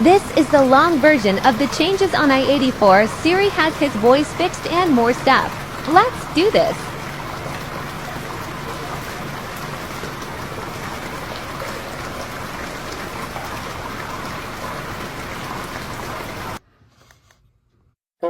This is the long version of the changes on I-84. Siri has his voice fixed and more stuff. Let's do this.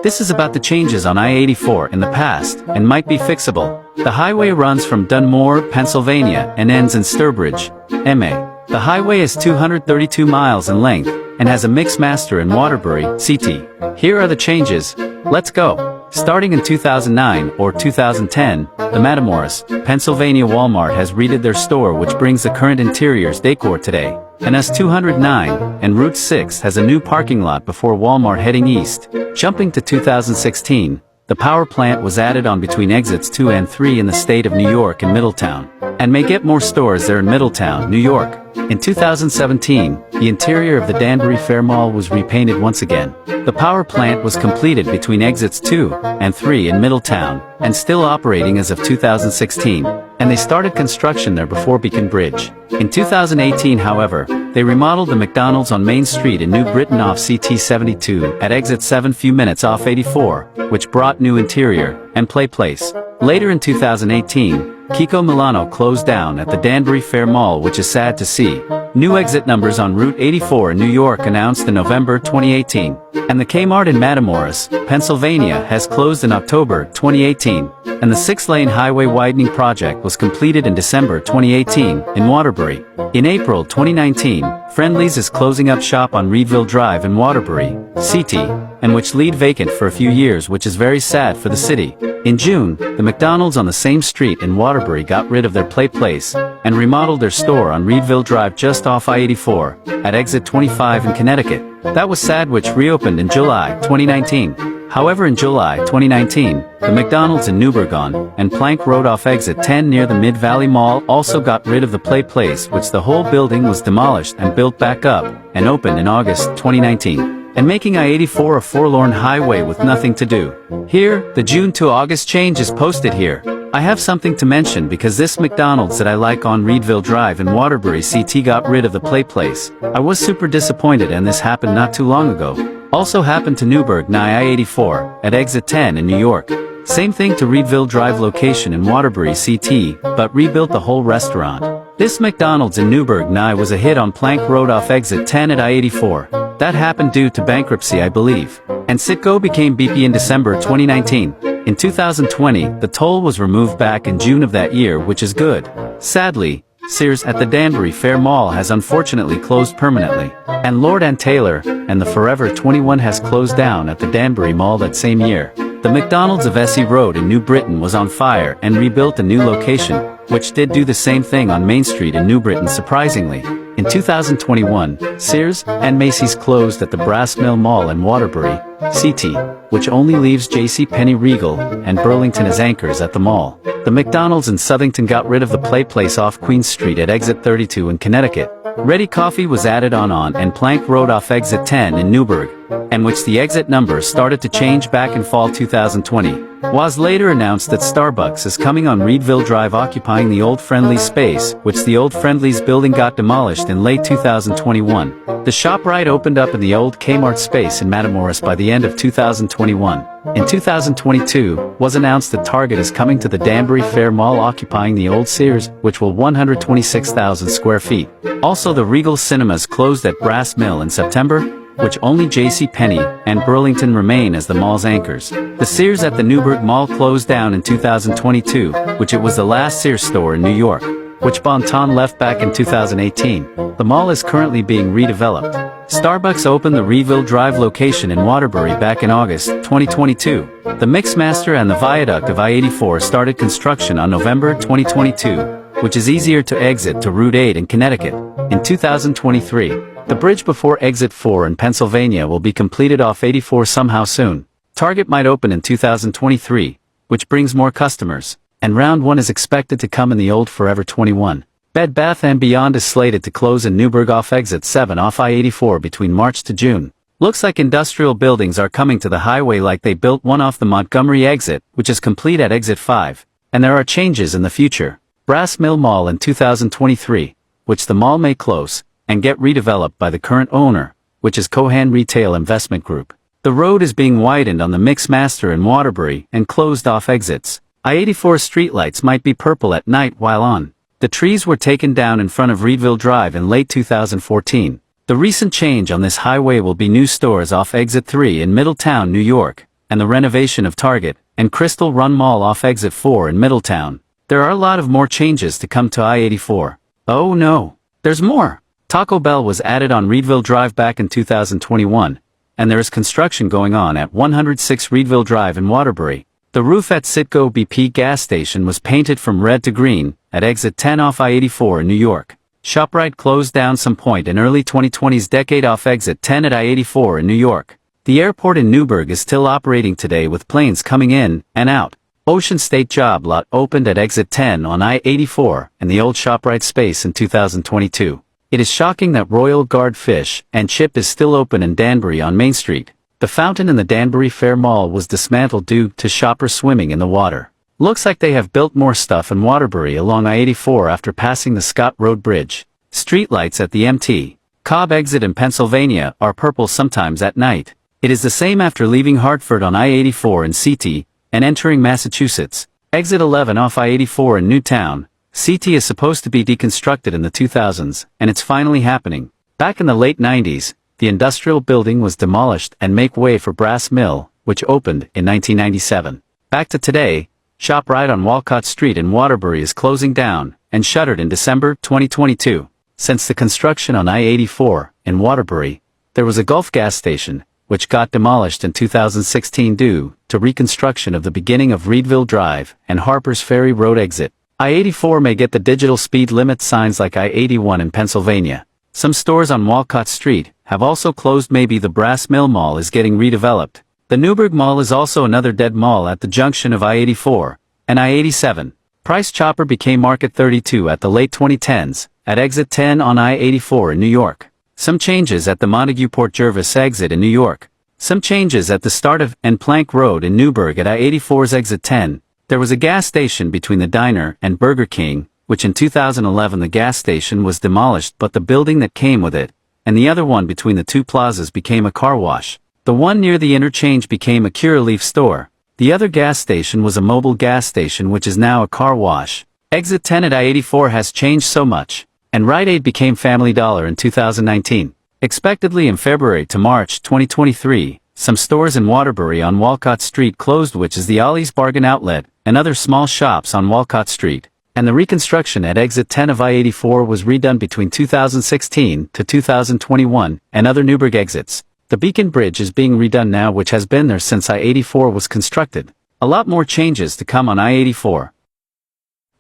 This is about the changes on I-84 in the past, and might be fixable. The highway runs from Dunmore, Pennsylvania, and ends in Sturbridge, MA. The highway is 232 miles in length, and has a mixmaster in Waterbury, CT. Here are the changes. Let's go. Starting in 2009 or 2010, the Matamoros, Pennsylvania Walmart has redid their store, which brings the current interior's decor today. And S209 and Route 6 has a new parking lot before Walmart heading east. Jumping to 2016, the power plant was added on between exits 2 and 3 in the state of New York and Middletown, and may get more stores there in Middletown, New York. In 2017, the interior of the Danbury Fair Mall was repainted once again. The power plant was completed between exits 2 and 3 in Middletown, and still operating as of 2016, and they started construction there before Beacon Bridge. In 2018, however, they remodeled the McDonald's on Main Street in New Britain off CT 72 at exit 7 few minutes off 84, which brought new interior and play place. Later in 2018, Kiko Milano closed down at the Danbury Fair Mall, which is sad to see. New exit numbers on Route 84 in New York announced in November 2018. And the Kmart in Matamoros, Pennsylvania has closed in October 2018. And the 6-lane highway widening project was completed in December 2018 in Waterbury. In April 2019, Friendly's is closing up shop on Reedville Drive in Waterbury, CT, and which laid vacant for a few years, which is very sad for the city. In June, the McDonald's on the same street in Waterbury got rid of their play place and remodeled their store on Reedville Drive just off I-84 at exit 25 in Connecticut. That was sad, which reopened in July 2019. However, in July 2019, the McDonald's in Newburgh and Plank Road off exit 10 near the Mid-Valley Mall also got rid of the play place, which the whole building was demolished and built back up and opened in August 2019. And making I-84 a forlorn highway with nothing to do. Here, the June to August change is posted here. I have something to mention because this McDonald's that I like on Reedville Drive in Waterbury CT got rid of the play place. I was super disappointed, and this happened not too long ago. Also happened to Newburgh nigh I-84 at exit 10 in New York. Same thing to Reedville Drive location in Waterbury CT, but rebuilt the whole restaurant. This McDonald's in Newburgh nigh was a hit on Plank Road off exit 10 at I-84. That happened due to bankruptcy, I believe. And Citgo became BP in December 2019. In 2020, the toll was removed back in June of that year, which is good. Sadly, Sears at the Danbury Fair Mall has unfortunately closed permanently. And Lord & Taylor and the Forever 21 has closed down at the Danbury Mall that same year. The McDonald's of Essie Road in New Britain was on fire and rebuilt a new location, which did do the same thing on Main Street in New Britain, surprisingly. In 2021, Sears and Macy's closed at the Brass Mill Mall in Waterbury, CT, which only leaves JCPenney, Regal, and Burlington as anchors at the mall. The McDonald's in Southington got rid of the play place off Queen Street at exit 32 in Connecticut. Ready Coffee was added on and Plank Road off exit 10 in Newburgh, and which the exit numbers started to change back in fall 2020. Was later announced that Starbucks is coming on Reedville Drive, occupying the old Friendly's space, which the old Friendly's building got demolished in late 2021. The ShopRite opened up in the old Kmart space in Matamoros by the end of 2021. In 2022, was announced that Target is coming to the Danbury Fair Mall, occupying the old Sears, which will 126,000 square feet. Also, the Regal Cinemas closed at Brass Mill in September, which only JCPenney and Burlington remain as the mall's anchors. The Sears at the Newburgh Mall closed down in 2022, which it was the last Sears store in New York, which Bon-Ton left back in 2018. The mall is currently being redeveloped. Starbucks opened the Reedville Drive location in Waterbury back in August 2022. The Mixmaster and the Viaduct of I-84 started construction on November 2022, which is easier to exit to Route 8 in Connecticut. In 2023, the bridge before exit 4 in Pennsylvania will be completed off 84 somehow soon. Target might open in 2023, which brings more customers. And round 1 is expected to come in the old Forever 21. Bed Bath & Beyond is slated to close in Newburgh off exit 7 off I-84 between March to June. Looks like industrial buildings are coming to the highway, like they built one off the Montgomery exit, which is complete at exit 5. And there are changes in the future. Brass Mill Mall in 2023, which the mall may close and get redeveloped by the current owner, which is Kohan Retail Investment Group. The road is being widened on the Mixmaster in Waterbury and closed off exits. I-84 streetlights might be purple at night while on. The trees were taken down in front of Reedville Drive in late 2014. The recent change on this highway will be new stores off Exit 3 in Middletown, New York, and the renovation of Target and Crystal Run Mall off Exit 4 in Middletown. There are a lot of more changes to come to I-84. Oh no, there's more! Taco Bell was added on Reedville Drive back in 2021, and there is construction going on at 106 Reedville Drive in Waterbury. The roof at Citgo BP gas station was painted from red to green at Exit 10 off I-84 in New York. ShopRite closed down some point in early 2020's decade off Exit 10 at I-84 in New York. The airport in Newburgh is still operating today with planes coming in and out. Ocean State Job Lot opened at Exit 10 on I-84 in the old ShopRite space in 2022. It is shocking that Royal Guard Fish and Chip is still open in Danbury on Main Street. The fountain in the Danbury Fair Mall was dismantled due to shoppers swimming in the water. Looks like they have built more stuff in Waterbury along I-84 after passing the Scott Road Bridge. Streetlights at the MT Cobb exit in Pennsylvania are purple sometimes at night. It is the same after leaving Hartford on I-84 in CT and entering Massachusetts. Exit 11 off I-84 in Newtown. CT is supposed to be deconstructed in the 2000s, and it's finally happening. Back in the late 90s, the industrial building was demolished and make way for Brass Mill, which opened in 1997. Back to today, ShopRite on Walcott Street in Waterbury is closing down and shuttered in December 2022. Since the construction on I-84 in Waterbury, there was a Gulf gas station, which got demolished in 2016 due to reconstruction of the beginning of Reedville Drive and Harper's Ferry Road exit. I-84 may get the digital speed limit signs like I-81 in Pennsylvania. Some stores on Walcott Street have also closed. Maybe the Brass Mill Mall is getting redeveloped. The Newburgh Mall is also another dead mall at the junction of I-84 and I-87. Price Chopper became Market 32 at the late 2010s, at Exit 10 on I-84 in New York. Some changes at the Montague-Port Jervis exit in New York. Some changes at the start of and Plank Road in Newburgh at I-84's Exit 10. There was a gas station between the diner and Burger King, which in 2011 the gas station was demolished, but the building that came with it, and the other one between the two plazas, became a car wash. The one near the interchange became a Curaleaf store. The other gas station was a mobile gas station, which is now a car wash. Exit 10 at I-84 has changed so much, and Rite Aid became Family Dollar in 2019. Expectedly in February to March 2023, some stores in Waterbury on Walcott Street closed, which is the Ollie's Bargain Outlet, and other small shops on Walcott Street. And the reconstruction at Exit 10 of I-84 was redone between 2016 to 2021, and other Newburgh exits. The Beacon Bridge is being redone now, which has been there since I-84 was constructed. A lot more changes to come on I-84.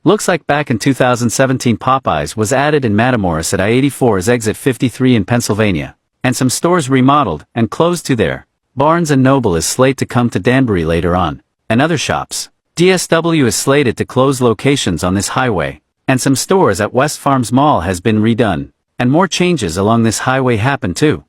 Looks like back in 2017 Popeyes was added in Matamoros at I-84's Exit 53 in Pennsylvania, and some stores remodeled and closed to there. Barnes & Noble is slated to come to Danbury later on, and other shops. DSW is slated to close locations on this highway, and some stores at West Farms Mall has been redone, and more changes along this highway happen too.